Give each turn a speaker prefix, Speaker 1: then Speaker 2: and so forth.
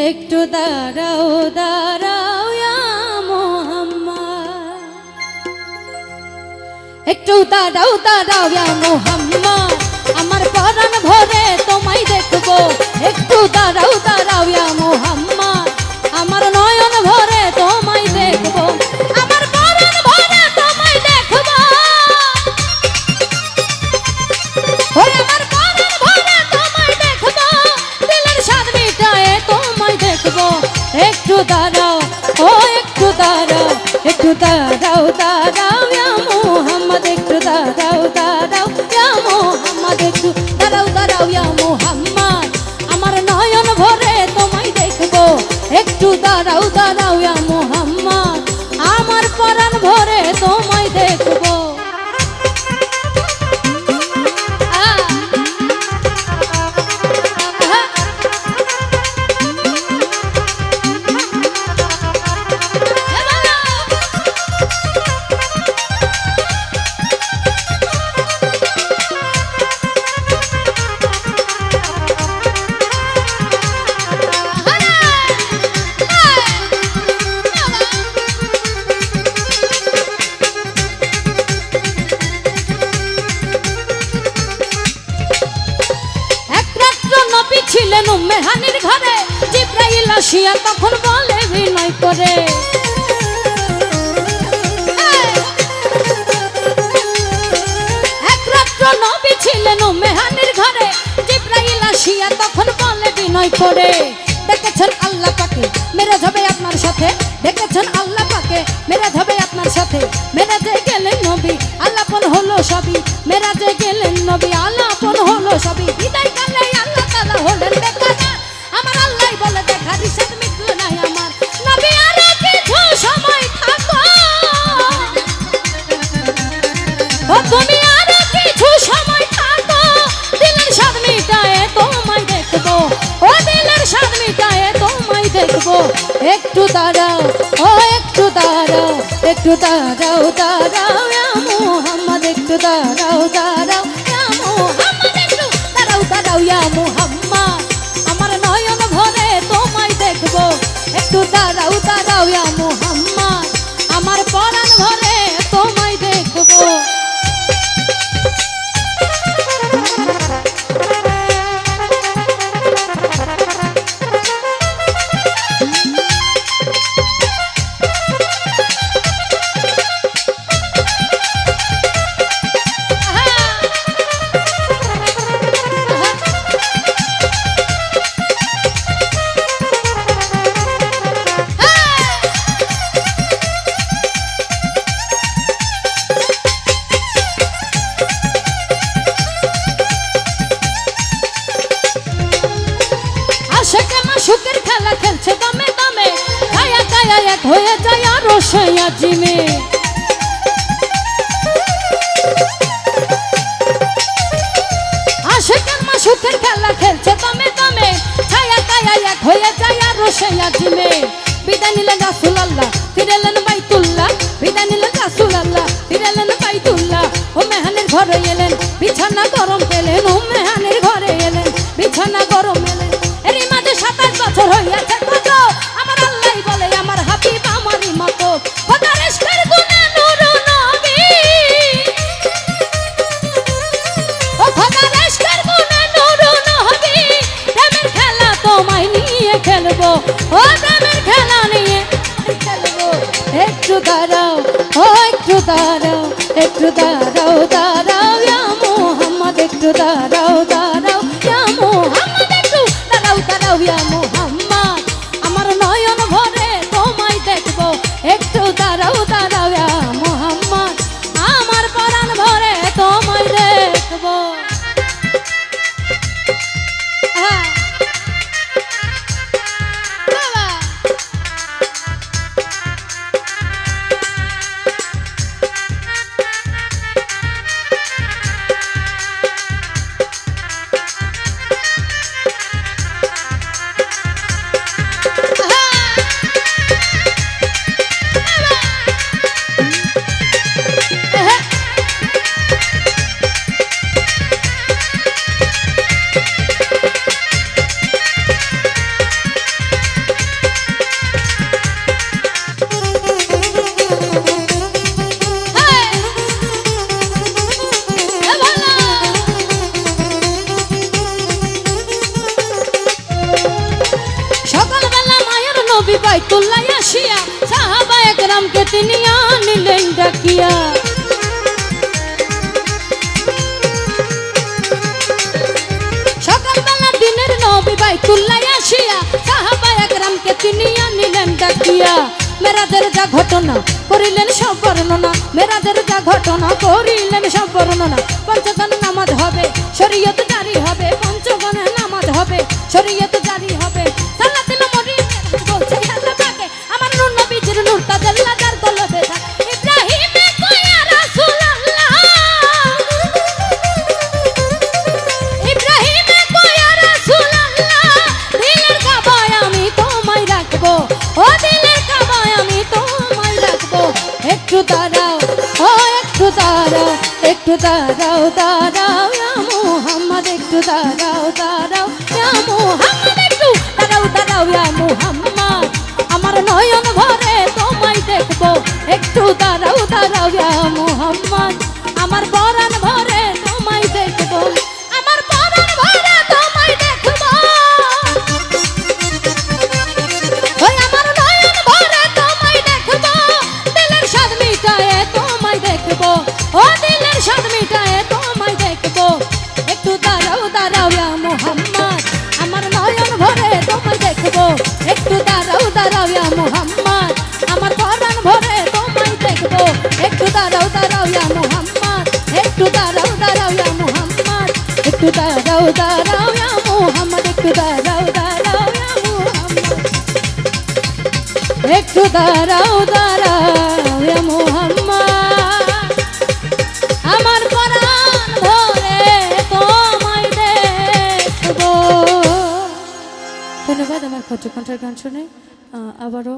Speaker 1: একটু দাঁড়াও দাঁড়াও ইয়া মুহাম্মদ, একটু দাঁড়াও দাঁড়াও ইয়া মুহাম্মদ, আমার পরাণ ভরে তোমায় দেখবো। একটু দাঁড়াও দাঁড়াও ইয়া মুহাম্মদ, আমার নয়ন ভরে তোমায় দেখবো, আমার পরাণ ভরে তোমায় দেখবো, ওরে আমার পরাণ ভরে তোমায় দেখবো, দিলের স্বাদ মিটায়ে তোমায় দেখবো। একটু দাঁড়াও ও একটু দাঁড়াও, একটু দাঁড়াও দাঁড়াও ইয়া মুহাম্মদ, একটু দাঁড়াও দাঁড়াও ইয়া মুহাম্মদ, একটু দাঁড়াও দাঁড়াও ইয়া মুহাম্মদ, আমার নয়ন ভরে তোমায় দেখবো। একটু দাঁড়াও দাঁড়াও ইয়া মুহাম্মদ, আমার পরাণ ভরে তোমায় দেখবো। ছিলেন উম্মে হানির ঘরে, জিবরাইল আসিয়া তখন বলে বিনয় করে, এক রাত্র নবী ছিলেন উম্মে হানির ঘরে, জিবরাইল আসিয়া তখন বলে বিনয় করে, দেখেছেন আল্লাহ পাকে মেরাজ হবে আপনার সাথে, দেখেছেন আল্লাহ পাকে মেরাজ হবে আপনার সাথে, মেরাজে গেলেন নবী আল্লাপন হলো সবই, মেরাজে গেলেন নবী আল্লাপন হলো সবই, বিদায় কালে আল্লাহ তাআলা হলেন বেকার, আমার আল্লাহ বলে দেখা রিসাদ মিটল নাই আমার, নবী আরো কিছু সময় থাকো, ও তুমি আরো কিছু সময় থাকো, দিলের স্বাদ মিটায়ে তোমায় দেখবো, ও দিলের স্বাদ মিটায়ে তোমায় দেখবো। একটু দাঁড়াও ও একটু দাঁড়াও, একটু দাঁড়াও দাঁড়াও ইয়া মুহাম্মদ, একটু দাঁড়াও দাঁড়াও ইয়া মুহাম্মদ, একটু দাঁড়াও দাঁড়াও ইয়া মুহাম্মদ, আমার নয়ন ভরে তোমায় দেখবো। একটু দাঁড়াও দাঁড়াও ইয়া মুহাম্মদ, আমার পরাণ ভরে তোমায় দেখবো। সুখের খেলা খেলছে দমে দমে, কায়া কায়া এক হয়ে যায় আরো সয়া জিমে, আশিকের মা সুখের খেলা খেলছে দমে দমে, ছায়া কায়া এক হয়ে যায় আরো সয়া জিমে, বিদায় নিলেন রাসূলুল্লাহ ফিরেলেন বাইতুল্লাহ, বিদায় নিলেন রাসূলুল্লাহ ফিরেলেন বাইতুল্লাহ, উম্মে হানির ঘরে এলেন বিছানা গরম পেলেন, উম্মে হানির ঘরে এলেন বিছানা গরম এলেন, এরই মাঝে 27 বছর হইয়াছে কত, আমার আল্লাহ বলে আমার হাবিব আমারই মতো, খোদার ইশকের গুণে নূর নবী, ও খোদার ইশকের গুণে নূর নবী, প্রেমের খেলা তোমায় নিয়ে খেলবো, ও প্রেমের খেলা নিয়ে খেলবো। একটু দাঁড়াও ও একটু দাঁড়াও, একটু দাঁড়াও দাঁড়াও ইয়া মুহাম্মদ, একটু দাঁড়াও দাঁড়াও ইয়া মুহাম্মদ, একটু দাঁড়াও দাঁড়াও ইয়া মুহাম্মদ, আমার নয়ন ভরে তোমায় দেখবো। একটু দাঁড়াও দাঁড়াও ইয়া মুহাম্মদ, আমার পরাণ ভরে তোমায় দেখবো। আসিয়া সাহাবা একরামকে তিনি আনিলেন ডাকিয়া। সকালবেলা দিনের নবী বাইতুল্লাহ আসিয়া সাহাবা একরামকে তিনি আনিলেন ডাকিয়া। মেরাজের যা ঘটনা করিলেন সব বর্ণনা, মেরাজের যা ঘটনা করিলেন সব বর্ণনা। পঞ্চগণ নামাজ হবে শরীয়ত জারি হবে, পঞ্চগণে নামাজ হবে শরীয়ত জারি হবে। সালাতে নমরি বলছে আল্লাহ পাকে আমার নূর নবীজির নূর তাজাল্লা যার কলবে থাকে। ইব্রাহিমে কয়া রাসূলুল্লাহ, ইব্রাহিমে কয়া রাসূলুল্লাহ, দিলের কাবায় আমি তোমায় রাখবো, ও দিলের কাবায় আমি তোমায় রাখবো। একটু দাঁড়াও, ও একটু দাঁড়াও, একটু দাঁড়াও দাঁড়াও ইয়া মুহাম্মদ, একটু দাঁড়াও দাঁড়াও ইয়া মুহাম্মদ, একটু দাঁড়াও দাঁড়াও ইয়া মুহাম্মদ, আমার নয়ন ভরে তোমায় দেখবো। একটু দাঁড়াও দাঁড়াও ইয়া মুহাম্মদ, আমার পরাণ ভরে তোমায় দেখবো, আমার পরাণ ভরে তোমায় দেখবো। ওই আমার নয়ন ভরে তোমায় দেখবো, দিলের স্বাদ মিটায়ে তোমায় দেখবো, ও দিলের স্বাদ মিটায়ে তোমায় দেখবো। একটু দাঁড়াও দাঁড়াও ইয়া মুহাম্মদ, আমার নয়ন ভরে তোমায় দেখবো। একটু দাঁড়াও দাঁড়াও ইয়া মুহাম্মদ, আমার পরাণ ভরে তোমায় দেখবো। একটু দাঁড়াও দাঁড়াও ইয়া মুহাম্মদ, একটু দাঁড়াও দাঁড়াও ইয়া মুহাম্মদ, একটু দাঁড়াও দাঁড়াও ইয়া মুহাম্মদ, একটু দাঁড়াও দাঁড়াও ইয়া মুহাম্মদ, একটু দাঁড়াও দাঁড়াও ইয়া মুহাম্মদ, আমার পরাণ ভরে তোমায় দেখবো। ধন্যবাদ আমার খোঁজ কণ্ঠের গান শুনে। আবারও